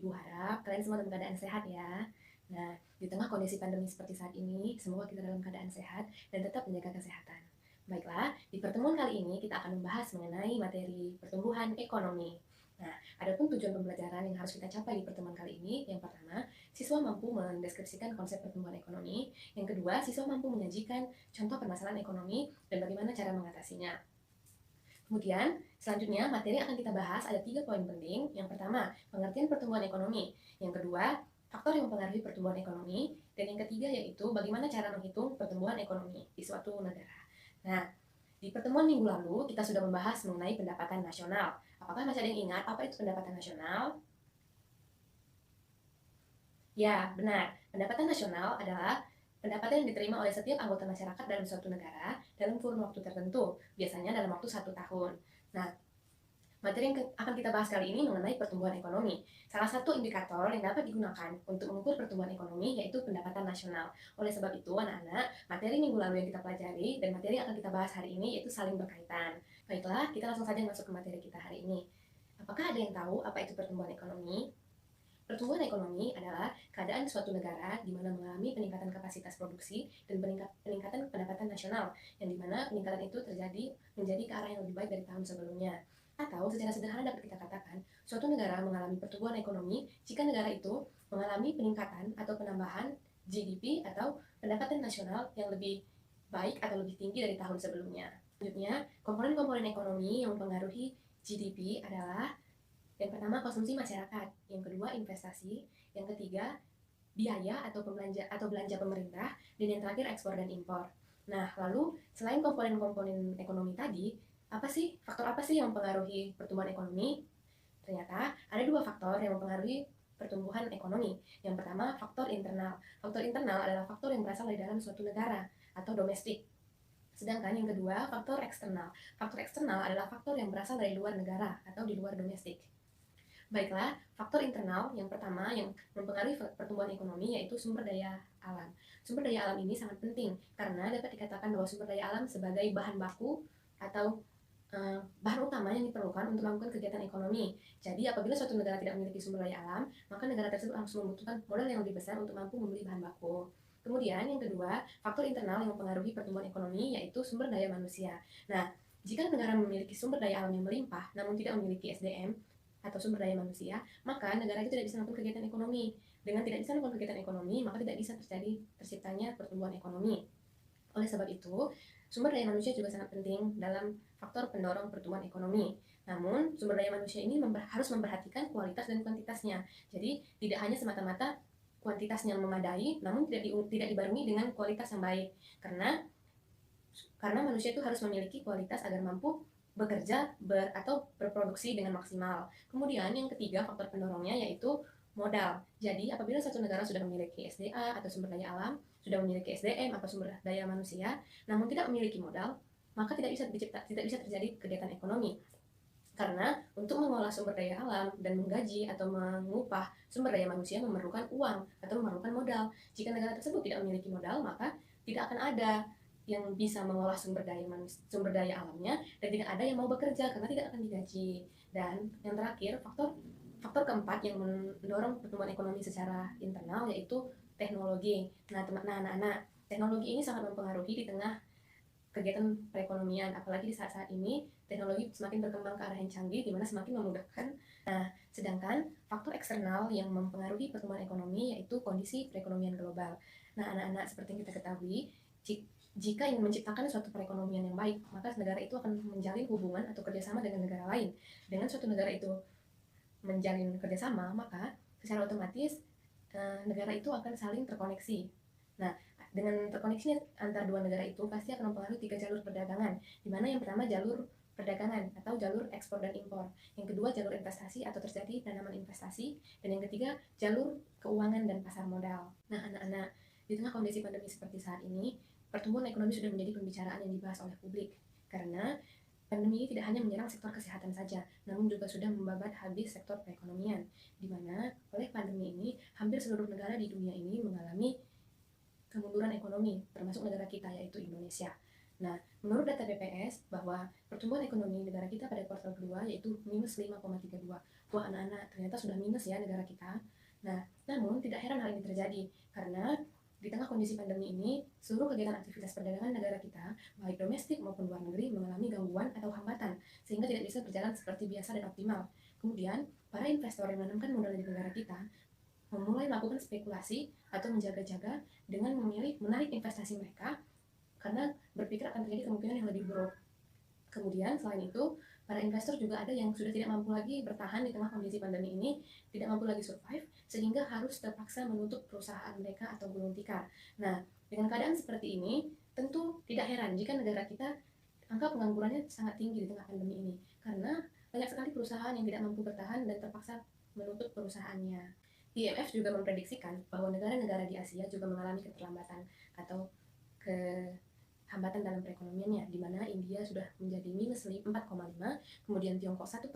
Ibu harap kalian semua dalam keadaan sehat ya. Nah, di tengah kondisi pandemi seperti saat ini, semoga kita dalam keadaan sehat dan tetap menjaga kesehatan. Baiklah, di pertemuan kali ini kita akan membahas mengenai materi pertumbuhan ekonomi. Nah, adapun tujuan pembelajaran yang harus kita capai di pertemuan kali ini, yang pertama, siswa mampu mendeskripsikan konsep pertumbuhan ekonomi. Yang kedua, siswa mampu menyajikan contoh permasalahan ekonomi dan bagaimana cara mengatasinya. Kemudian, selanjutnya materi yang akan kita bahas ada 3 poin penting. Yang pertama, pengertian pertumbuhan ekonomi. Yang kedua, faktor yang mempengaruhi pertumbuhan ekonomi. Dan yang ketiga yaitu bagaimana cara menghitung pertumbuhan ekonomi di suatu negara. Nah, di pertemuan minggu lalu kita sudah membahas mengenai pendapatan nasional. Apakah masih ada yang ingat apa itu pendapatan nasional? Ya, benar. Pendapatan nasional adalah pendapatan yang diterima oleh setiap anggota masyarakat dalam suatu negara dalam kurun waktu tertentu, biasanya dalam waktu 1 tahun. Nah, materi yang akan kita bahas kali ini mengenai pertumbuhan ekonomi. Salah satu indikator yang dapat digunakan untuk mengukur pertumbuhan ekonomi yaitu pendapatan nasional. Oleh sebab itu, anak-anak, materi minggu lalu yang kita pelajari dan materi yang akan kita bahas hari ini yaitu saling berkaitan. Baiklah, kita langsung saja masuk ke materi kita hari ini. Apakah ada yang tahu apa itu pertumbuhan ekonomi? Pertumbuhan ekonomi adalah keadaan suatu negara di mana mengalami peningkatan kapasitas produksi dan peningkatan pendapatan nasional, yang di mana peningkatan itu terjadi menjadi ke arah yang lebih baik dari tahun sebelumnya. Atau secara sederhana dapat kita katakan, suatu negara mengalami pertumbuhan ekonomi jika negara itu mengalami peningkatan atau penambahan GDP atau pendapatan nasional yang lebih baik atau lebih tinggi dari tahun sebelumnya. Selanjutnya, komponen-komponen ekonomi yang mempengaruhi GDP adalah yang pertama konsumsi masyarakat, yang kedua investasi, yang ketiga biaya atau belanja pemerintah, dan yang terakhir ekspor dan impor. Nah, lalu selain komponen-komponen ekonomi tadi, faktor apa sih yang mempengaruhi pertumbuhan ekonomi? Ternyata ada 2 faktor yang mempengaruhi pertumbuhan ekonomi. Yang pertama, faktor internal. Faktor internal adalah faktor yang berasal dari dalam suatu negara atau domestik. Sedangkan yang kedua, faktor eksternal. Faktor eksternal adalah faktor yang berasal dari luar negara atau di luar domestik. Baiklah, faktor internal yang pertama yang mempengaruhi pertumbuhan ekonomi yaitu sumber daya alam. Sumber daya alam ini sangat penting karena dapat dikatakan bahwa sumber daya alam sebagai bahan baku atau bahan utama yang diperlukan untuk melakukan kegiatan ekonomi. Jadi apabila suatu negara tidak memiliki sumber daya alam, maka negara tersebut harus membutuhkan modal yang lebih besar untuk mampu membeli bahan baku. Kemudian yang kedua, faktor internal yang mempengaruhi pertumbuhan ekonomi yaitu sumber daya manusia. Nah, jika negara memiliki sumber daya alam yang melimpah namun tidak memiliki SDM, atau sumber daya manusia, maka negara itu tidak bisa melakukan kegiatan ekonomi. Dengan tidak bisa melakukan kegiatan ekonomi, maka tidak bisa terciptanya pertumbuhan ekonomi. Oleh sebab itu, sumber daya manusia juga sangat penting dalam faktor pendorong pertumbuhan ekonomi. Namun, sumber daya manusia ini harus memperhatikan kualitas dan kuantitasnya. Jadi, tidak hanya semata-mata kuantitasnya yang memadai, namun tidak dibarengi dengan kualitas yang baik. Karena manusia itu harus memiliki kualitas agar mampu bekerja atau berproduksi dengan maksimal. Kemudian yang ketiga faktor pendorongnya yaitu modal. Jadi apabila satu negara sudah memiliki SDA atau sumber daya alam, sudah memiliki SDM atau sumber daya manusia, namun tidak memiliki modal, maka tidak bisa terjadi kegiatan ekonomi. Karena untuk mengolah sumber daya alam dan menggaji atau mengupah sumber daya manusia memerlukan uang atau memerlukan modal. Jika negara tersebut tidak memiliki modal, maka tidak akan ada yang bisa mengolah sumber daya alamnya dan tidak ada yang mau bekerja karena tidak akan digaji. Dan yang terakhir, faktor keempat yang mendorong pertumbuhan ekonomi secara internal yaitu teknologi. Nah, anak-anak, teknologi ini sangat mempengaruhi di tengah kegiatan perekonomian, apalagi di saat-saat ini teknologi semakin berkembang ke arah yang canggih, di mana semakin memudahkan. Nah, sedangkan faktor eksternal yang mempengaruhi pertumbuhan ekonomi yaitu kondisi perekonomian global. Nah, anak-anak, seperti yang kita ketahui, jika ingin menciptakan suatu perekonomian yang baik, maka negara itu akan menjalin hubungan atau kerjasama dengan negara lain. Dengan suatu negara itu menjalin kerjasama, maka secara otomatis negara itu akan saling terkoneksi. Nah, dengan terkoneksinya antar dua negara itu pasti akan mempengaruhi 3 jalur perdagangan, di mana yang pertama jalur perdagangan atau jalur ekspor dan impor, yang kedua jalur investasi atau terjadi penanaman investasi, dan yang ketiga jalur keuangan dan pasar modal. Nah, anak-anak, di tengah kondisi pandemi seperti saat ini, pertumbuhan ekonomi sudah menjadi pembicaraan yang dibahas oleh publik, karena pandemi ini tidak hanya menyerang sektor kesehatan saja, namun juga sudah membabat habis sektor perekonomian, di mana oleh pandemi ini hampir seluruh negara di dunia ini mengalami kemunduran ekonomi, termasuk negara kita yaitu Indonesia. Nah, menurut data BPS bahwa pertumbuhan ekonomi negara kita pada kuartal kedua yaitu minus 5,32. Wah anak-anak, ternyata sudah minus ya negara kita. Nah, namun tidak heran hal ini terjadi karena di tengah kondisi pandemi ini, seluruh kegiatan aktivitas perdagangan negara kita, baik domestik maupun luar negeri, mengalami gangguan atau hambatan, sehingga tidak bisa berjalan seperti biasa dan optimal. Kemudian, para investor yang menanamkan modal di negara kita memulai melakukan spekulasi atau menjaga-jaga dengan memilih menarik investasi mereka karena berpikir akan terjadi kemungkinan yang lebih buruk. Kemudian selain itu, para investor juga ada yang sudah tidak mampu lagi bertahan di tengah kondisi pandemi ini, tidak mampu lagi survive, sehingga harus terpaksa menutup perusahaan mereka atau gulung tikar. Nah, dengan keadaan seperti ini, tentu tidak heran jika negara kita angka penganggurannya sangat tinggi di tengah pandemi ini, karena banyak sekali perusahaan yang tidak mampu bertahan dan terpaksa menutup perusahaannya. IMF juga memprediksikan bahwa negara-negara di Asia juga mengalami keterlambatan atau hambatan dalam perekonomiannya, di mana India sudah menjadi minus 4,5, kemudian Tiongkok 1%,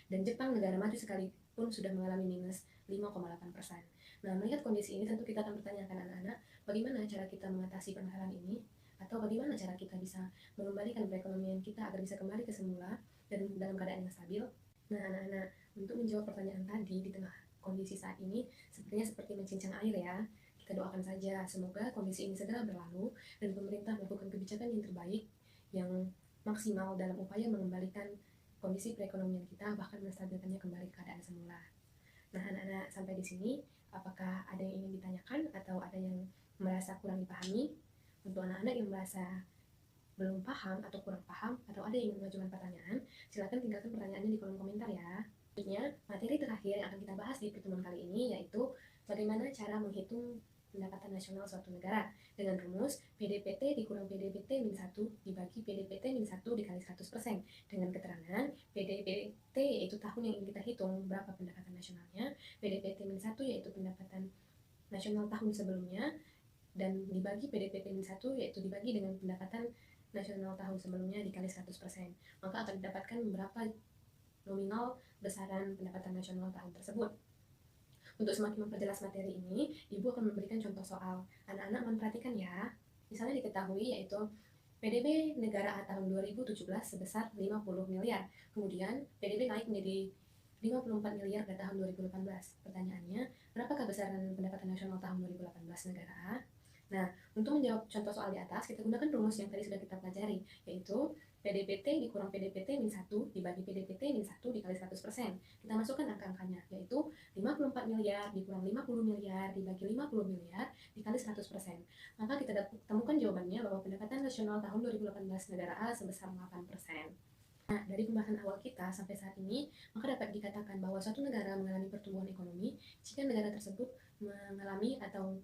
dan Jepang negara maju sekalipun sudah mengalami minus 5,8%. Nah, melihat kondisi ini tentu kita akan bertanyakan anak-anak, bagaimana cara kita mengatasi permasalahan ini, atau bagaimana cara kita bisa mengembalikan perekonomian kita agar bisa kembali ke semula dan dalam keadaan yang stabil. Nah, anak-anak, untuk menjawab pertanyaan tadi di tengah kondisi saat ini, sepertinya seperti mencincang air ya. Kita doakan saja, semoga kondisi ini segera berlalu dan pemerintah melakukan kebijakan yang terbaik, yang maksimal dalam upaya mengembalikan kondisi perekonomian kita, bahkan menstabilkannya kembali ke keadaan semula. Nah, anak-anak, sampai di sini, apakah ada yang ingin ditanyakan atau ada yang merasa kurang dipahami? Untuk anak-anak yang merasa belum paham atau kurang paham atau ada yang ingin mengajukan pertanyaan, silakan tinggalkan pertanyaannya di kolom komentar ya. Selanjutnya, materi terakhir yang akan kita bahas di pertemuan kali ini yaitu bagaimana cara menghitung pendapatan nasional suatu negara dengan rumus PDPT dikurang PDBT min 1 dibagi PDPT min 1 dikali 100% dengan keterangan PDBT yaitu tahun yang ingin kita hitung berapa pendapatan nasionalnya, PDPT min 1 yaitu pendapatan nasional tahun sebelumnya, dan dibagi PDPT min 1 yaitu dibagi dengan pendapatan nasional tahun sebelumnya dikali 100%, maka akan didapatkan berapa nominal besaran pendapatan nasional tahun tersebut. Untuk semakin memperjelas materi ini, Ibu akan memberikan contoh soal. Anak-anak memperhatikan ya. Misalnya diketahui yaitu PDB negara A tahun 2017 sebesar 50 miliar. Kemudian PDB naik menjadi 54 miliar pada tahun 2018. Pertanyaannya, berapakah besaran pendapatan nasional tahun 2018 negara A? Nah, untuk menjawab contoh soal di atas, kita gunakan rumus yang tadi sudah kita pelajari, yaitu PDPT dikurang PDPT min 1 dibagi PDPT min 1 dikali 100%. Kita masukkan angka-angkanya, yaitu 54 miliar dikurang 50 miliar dibagi 50 miliar dikali 100%. Maka kita temukan jawabannya bahwa pendapatan nasional tahun 2018 negara A sebesar 8%. Nah, dari pembahasan awal kita sampai saat ini, maka dapat dikatakan bahwa suatu negara mengalami pertumbuhan ekonomi jika negara tersebut mengalami atau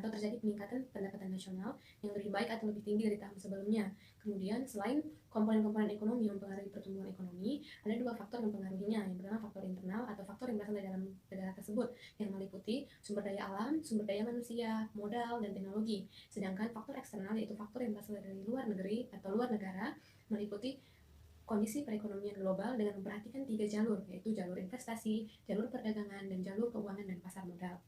terjadi peningkatan pendapatan nasional yang lebih baik atau lebih tinggi dari tahun sebelumnya. Kemudian, selain komponen-komponen ekonomi yang mempengaruhi pertumbuhan ekonomi, ada dua faktor yang mempengaruhinya. Yang pertama, faktor internal atau faktor yang berasal dari dalam negara tersebut, yang meliputi sumber daya alam, sumber daya manusia, modal, dan teknologi. Sedangkan faktor eksternal yaitu faktor yang berasal dari luar negeri atau luar negara, meliputi kondisi perekonomian global dengan memperhatikan 3 jalur, yaitu jalur investasi, jalur perdagangan, dan jalur keuangan dan pasar modal.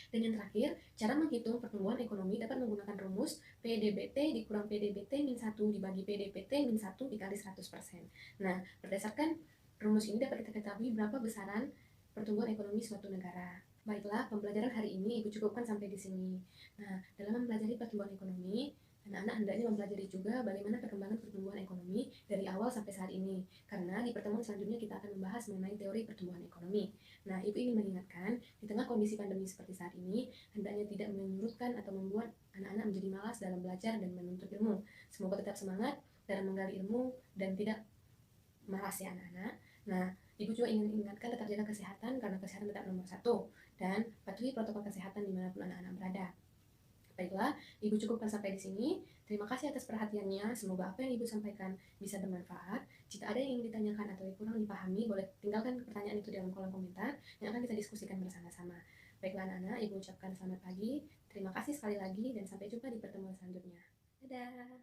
Dan yang terakhir, cara menghitung pertumbuhan ekonomi dapat menggunakan rumus PDBT dikurang PDBT min 1 dibagi PDPT min 1 dikali 100%. Nah, berdasarkan rumus ini dapat kita ketahui berapa besaran pertumbuhan ekonomi suatu negara. Baiklah, pembelajaran hari ini Ibu cukupkan sampai di sini. Nah, dalam mempelajari pertumbuhan ekonomi, anak-anak hendaknya mempelajari juga bagaimana perkembangan pertumbuhan ekonomi dari awal sampai saat ini. Karena di pertemuan selanjutnya kita akan membahas mengenai teori pertumbuhan ekonomi. Nah, Ibu ingin mengingatkan, di tengah kondisi pandemi seperti saat ini, hendaknya tidak menyurutkan atau membuat anak-anak menjadi malas dalam belajar dan menuntut ilmu. Semoga tetap semangat dalam menggali ilmu dan tidak malas ya anak-anak. Nah, Ibu juga ingin ingatkan tetap jaga kesehatan karena kesehatan tetap nomor 1 dan patuhi protokol kesehatan dimanapun anak-anak berada. Baiklah, Ibu cukupkan sampai di sini. Terima kasih atas perhatiannya. Semoga apa yang Ibu sampaikan bisa bermanfaat. Jika ada yang ingin ditanyakan atau kurang dipahami, boleh tinggalkan pertanyaan itu di dalam kolom komentar yang akan kita diskusikan bersama-sama. Baiklah anak-anak, Ibu ucapkan selamat pagi. Terima kasih sekali lagi dan sampai jumpa di pertemuan selanjutnya. Dadah!